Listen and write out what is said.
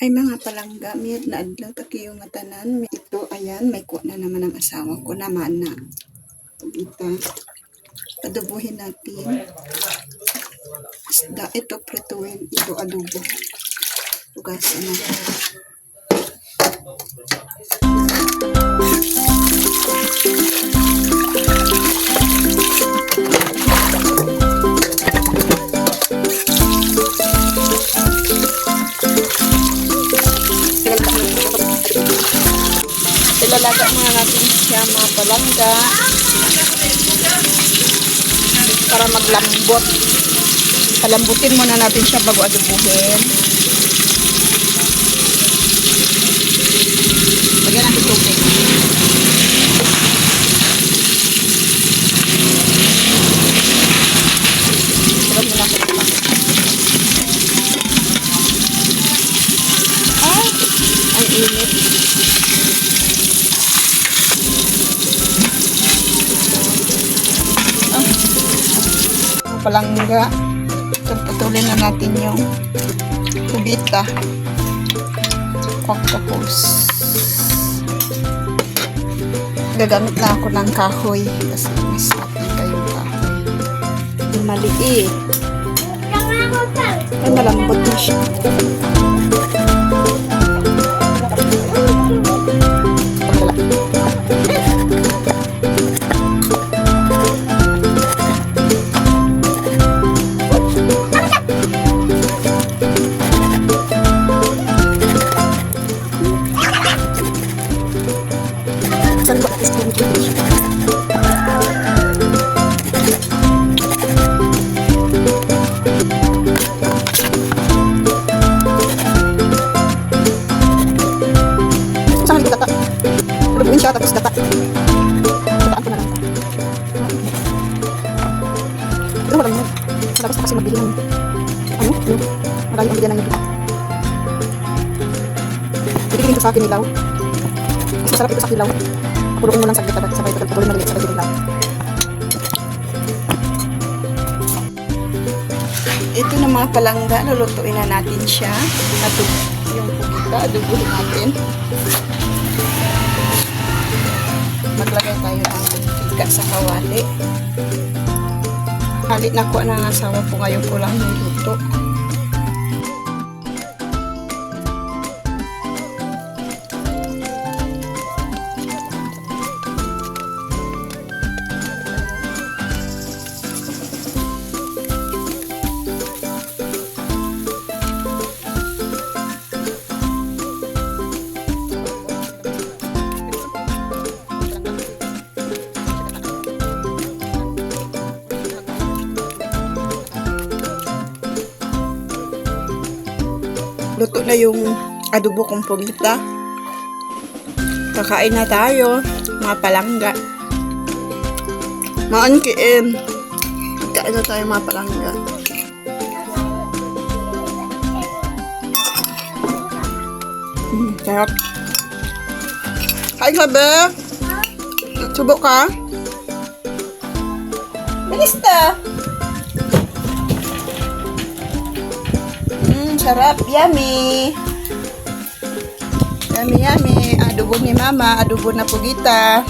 Ay mga palangga, may na adlaw takiyo nga tanan. Ito, ayan, may kuha na naman ang asawa ko naman na. Ito, adobohin natin. Isda, ito prituin, ito adobo. Tugasan natin. Ilalaga muna natin siya mga palangga para maglambot. Palambutin muna natin siya bago adobohin. Lagyan natin tubig. Sarap nila ko dito. Ay, ang init. Palangga. Putulin na natin yung kubita. Octopus. Gagamit na ako ng kahoy kasi mas matika yung kahoy. Yung maliit. Ay, malambot na siya. Lubuin siya tapos data. Dataan ko na lang. Pero marami yun. Tapos kasi magbili ng marami ang bigyan ng data. Bibigyan ito sa akin nilaw. Mas masarap ito sa kilaw. Puluin mo lang saglit at sabay pagpapuluin maliit sa nilaw. Ito na mga palangga, lulutuin na natin siya. Yung pugita, adubuhin natin. Maglagay tayo ng mantika sa kawali. Halit na ko ng asawa ko ngayon ko lang niluto. Luto na yung adobo kong pugita. Kakain na tayo, mga palangga. Maankiin. Kain na tayo mga palangga. Sarap. Kain ka ba? Subo ka? Bilista! Sarap, yummy. Yummy, yummy. Adobo ni mama, adobo na pugita.